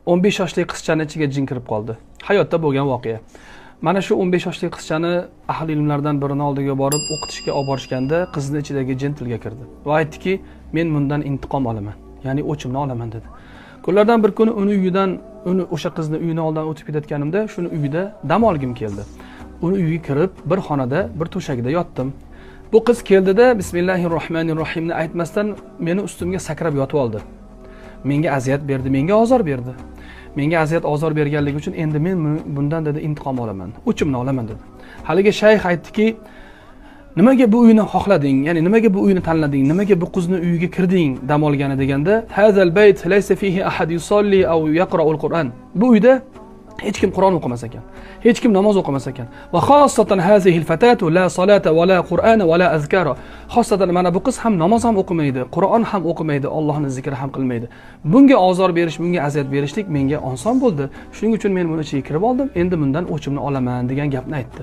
15 yoshli qizchani ichiga jin kirib qoldi. Hayotda bo'lgan voqea. Mana shu 15 yoshli qizchani ahli ilmlardan birining oldiga borib o'qitishga olib borishganda qizni ichidagi jin tilga kirdi va aytdiki, men bundan intiqom olaman, ya'ni o'chimni olaman dedi. Kunlardan bir kuni o'sha qizni uyini oldidan o'tib ketayotganimda, shuni uyida dam olgim keldi. Uni uyiga kirib, bir xonada, bir to'shagida yotdim. Bu qiz keldida Bismillahirrohmanirrohimni aytmasdan meni ustimga sakrab yotib oldi. Menga aziyat berdi, menga ozor berdi. Menga aziyat ozor berganligi uchun endi men bundan dedi intiqom olaman, o'chimni olaman dedi. Haligi shayx aytdiki, nimaga bu uyni xohlading? Ya'ni nimaga bu uyni tanlading? Nimaga bu qizni uyiga kirding dam olgani deganda, "Hazal bayt laysa fihi ahad yusalli aw yaqra'ul Qur'an." Bu uyda hech kim Qur'on o'qimas ekan. Hech kim namoz o'qimas ekan. Va xossatan hazihi al-fatatu la salata va la Qur'ana va la azkara. Xossatan mana bu qiz ham namoz ham o'qimaydi, Qur'on ham o'qimaydi, Allohning zikri ham qilmaydi. Bunga ozor berish, bunga aziyat berishlik menga oson bo'ldi. Shuning uchun men buni ichiga kirib oldim. Endi bundan o'chimni olaman degan gapni aytdi.